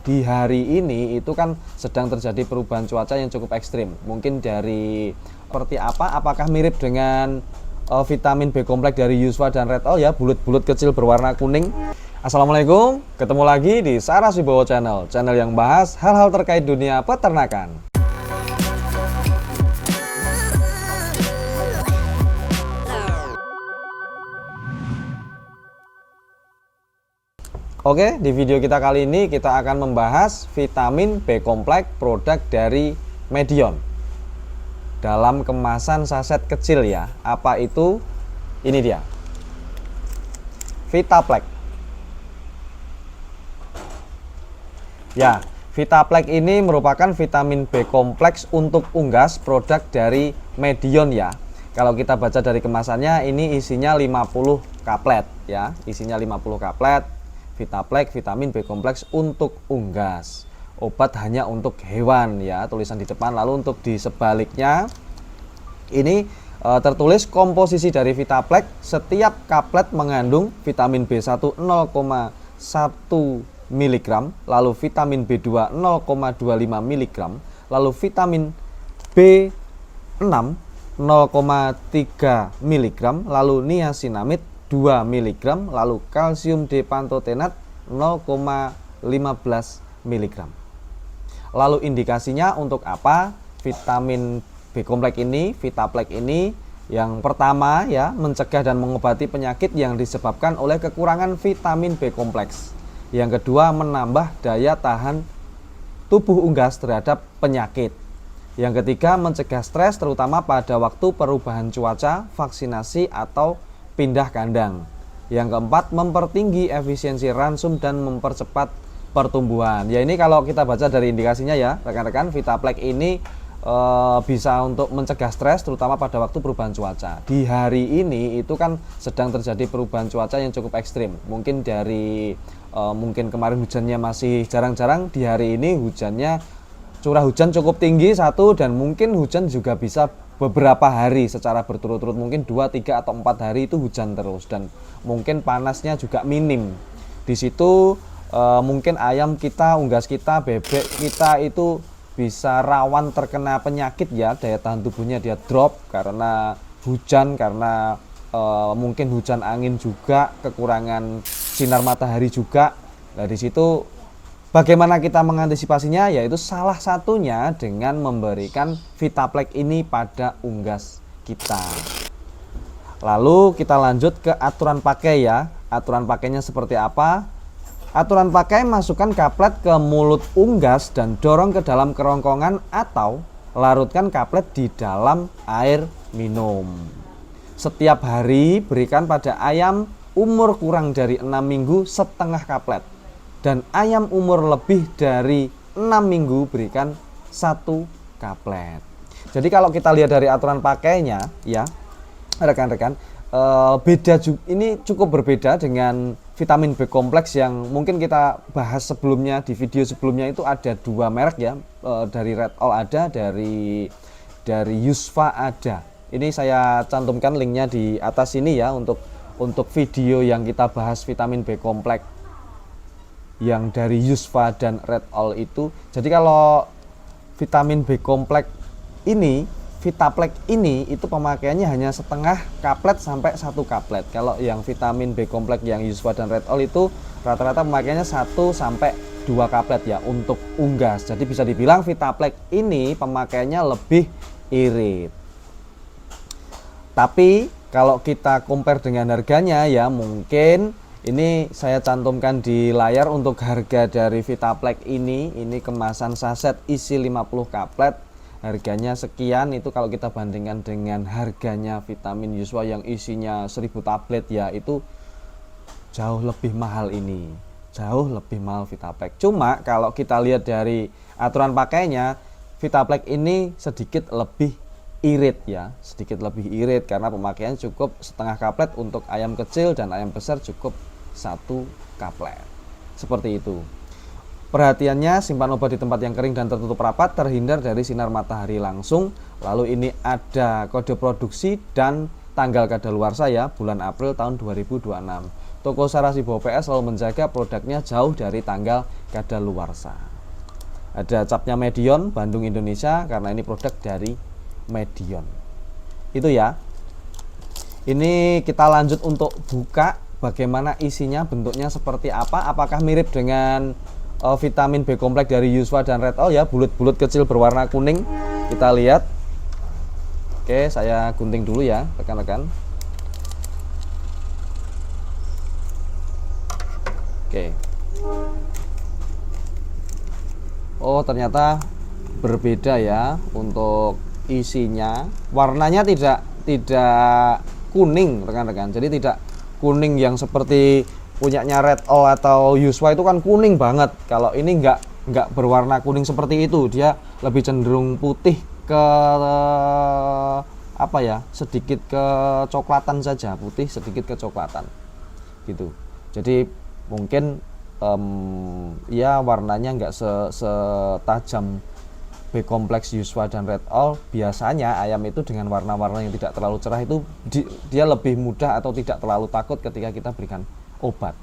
Di hari ini itu kan sedang terjadi perubahan cuaca yang cukup ekstrim. Mungkin dari seperti apa? Apakah mirip dengan vitamin B kompleks dari Yuswa dan Red All ya, bulut-bulut kecil berwarna kuning. Assalamualaikum, ketemu lagi di Saras Wibowo Channel, channel yang bahas hal-hal terkait dunia peternakan. Oke, di video kita kali ini kita akan membahas vitamin B kompleks produk dari Medion dalam kemasan saset kecil ya. Apa itu? Ini dia, Vitaplex. Ya, Vitaplex ini merupakan vitamin B kompleks untuk unggas produk dari Medion ya. Kalau kita baca dari kemasannya, ini isinya 50 kaplet ya, isinya 50 kaplet. Vitaplex vitamin B kompleks untuk unggas, obat hanya untuk hewan ya, tulisan di depan. Lalu untuk di sebaliknya ini tertulis komposisi dari Vitaplex, setiap kaplet mengandung vitamin B1 0,1 mg, lalu vitamin B2 0,25 mg, lalu vitamin B6 0,3 mg, lalu niacinamide 2 mg, lalu kalsium D-pantotenat 0,15 mg. Lalu indikasinya untuk apa? Vitamin B kompleks ini, Vitaplex ini, yang pertama ya, mencegah dan mengobati penyakit yang disebabkan oleh kekurangan vitamin B kompleks. Yang kedua, menambah daya tahan tubuh unggas terhadap penyakit. Yang ketiga, mencegah stres terutama pada waktu perubahan cuaca, vaksinasi atau pindah kandang. Yang keempat, mempertinggi efisiensi ransum dan mempercepat pertumbuhan. Ya, ini kalau kita baca dari indikasinya ya, rekan-rekan, Vitaplex ini bisa untuk mencegah stres terutama pada waktu perubahan cuaca. Di hari ini itu kan sedang terjadi perubahan cuaca yang cukup ekstrim. Mungkin dari mungkin kemarin hujannya masih jarang-jarang, di hari ini hujannya, curah hujan cukup tinggi satu, dan mungkin hujan juga bisa beberapa hari secara berturut-turut, mungkin 2, 3 atau 4 hari itu hujan terus, dan mungkin panasnya juga minim. Di situ mungkin ayam kita, unggas kita, bebek kita itu bisa rawan terkena penyakit ya, daya tahan tubuhnya dia drop karena hujan, karena mungkin hujan angin juga, kekurangan sinar matahari juga. Nah, di situ bagaimana kita mengantisipasinya? Yaitu salah satunya dengan memberikan Vitaplex ini pada unggas kita. Lalu kita lanjut ke aturan pakai ya. Aturan pakainya seperti apa? Aturan pakai: masukkan kaplet ke mulut unggas dan dorong ke dalam kerongkongan atau larutkan kaplet di dalam air minum. Setiap hari berikan pada ayam umur kurang dari 6 minggu setengah kaplet, dan ayam umur lebih dari 6 minggu berikan 1 kaplet. Jadi kalau kita lihat dari aturan pakainya ya, rekan-rekan, ini cukup berbeda dengan vitamin B kompleks yang mungkin kita bahas sebelumnya. Di video sebelumnya itu ada 2 merek ya, dari Red All ada, dari Yuswa ada. Ini saya cantumkan linknya di atas ini ya, untuk video yang kita bahas vitamin B kompleks yang dari Yuswa dan Red All itu. Jadi kalau vitamin B kompleks ini, Vitaplex ini, itu pemakaiannya hanya setengah kaplet sampai 1 kaplet. Kalau yang vitamin B kompleks yang Yuswa dan Red All itu rata-rata pemakaiannya 1 sampai 2 kaplet ya untuk unggas. Jadi bisa dibilang Vitaplex ini pemakaiannya lebih irit. Tapi kalau kita compare dengan harganya ya, mungkin ini saya cantumkan di layar untuk harga dari Vitaplex ini kemasan saset isi 50 kaplet, harganya sekian. Itu kalau kita bandingkan dengan harganya vitamin Yuswa yang isinya 1000 tablet ya, itu jauh lebih mahal ini, jauh lebih mahal Vitaplex. Cuma kalau kita lihat dari aturan pakainya, Vitaplex ini sedikit lebih irit ya, sedikit lebih irit karena pemakaian cukup setengah kaplet untuk ayam kecil, dan ayam besar cukup 1 kaplet. Seperti itu. Perhatiannya, simpan obat di tempat yang kering dan tertutup rapat, terhindar dari sinar matahari langsung. Lalu ini ada kode produksi dan tanggal kadaluarsa ya, bulan April tahun 2026. toko Sarasibo PS selalu menjaga produknya jauh dari tanggal kadaluarsa. Ada capnya Medion Bandung Indonesia karena ini produk dari Medion. Itu ya. Ini kita lanjut untuk buka bagaimana isinya, bentuknya seperti apa, apakah mirip dengan vitamin B kompleks dari Yuswa dan Red All ya, bulut-bulut kecil berwarna kuning. Kita lihat. Oke, saya gunting dulu ya rekan-rekan. Oke. Oh, ternyata berbeda ya untuk isinya. Warnanya tidak kuning rekan-rekan. Jadi tidak kuning yang seperti punyanya Red All atau Yuswa itu kan kuning banget. Kalau ini enggak berwarna kuning seperti itu. Dia lebih cenderung putih ke apa ya? Sedikit kecoklatan saja, putih sedikit kecoklatan. Gitu. Jadi mungkin ya warnanya enggak setajam B kompleks Yuswa dan Red All. Biasanya ayam itu dengan warna-warna yang tidak terlalu cerah itu dia lebih mudah atau tidak terlalu takut ketika kita berikan obat.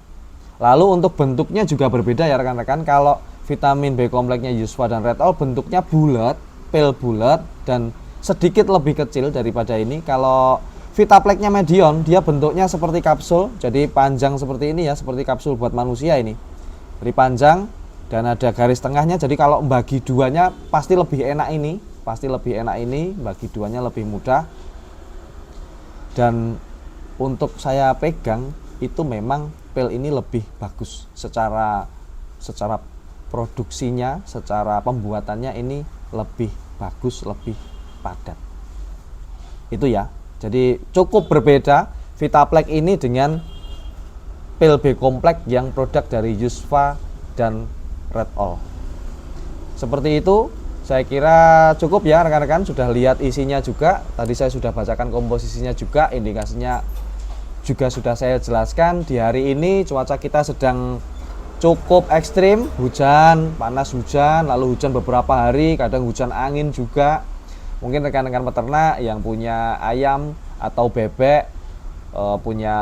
Lalu untuk bentuknya juga berbeda ya rekan-rekan. Kalau vitamin B kompleksnya Yuswa dan Red All bentuknya bulat, pil bulat dan sedikit lebih kecil daripada ini. Kalau Vitapleknya Medion dia bentuknya seperti kapsul, jadi panjang seperti ini ya, seperti kapsul buat manusia ini. Jadi panjang dan ada garis tengahnya, jadi kalau bagi duanya pasti lebih enak ini, bagi duanya lebih mudah. Dan untuk saya pegang itu memang pil ini lebih bagus secara produksinya, secara pembuatannya ini lebih bagus, lebih padat. Itu ya. Jadi cukup berbeda Vitaplek ini dengan pil B kompleks yang produk dari Yuswa dan Red All. Seperti itu, saya kira cukup ya rekan-rekan, sudah lihat isinya juga. Tadi saya sudah bacakan komposisinya juga, indikasinya juga sudah saya jelaskan. Di hari ini cuaca kita sedang cukup ekstrim, hujan, panas hujan, lalu hujan beberapa hari, kadang hujan angin juga. Mungkin rekan-rekan peternak yang punya ayam atau bebek, punya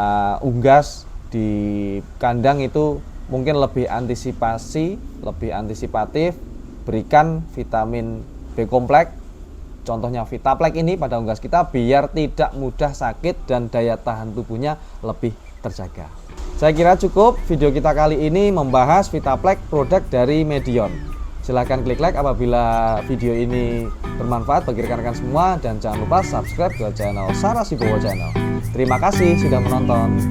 unggas di kandang itu mungkin lebih antisipatif, berikan vitamin B kompleks, contohnya Vitaplek ini pada unggas kita biar tidak mudah sakit dan daya tahan tubuhnya lebih terjaga. Saya kira cukup video kita kali ini membahas Vitaplek produk dari Medion. Silahkan klik like apabila video ini bermanfaat bagi rekan-rekan semua dan jangan lupa subscribe ke channel Sarasibo Channel. Terima kasih sudah menonton.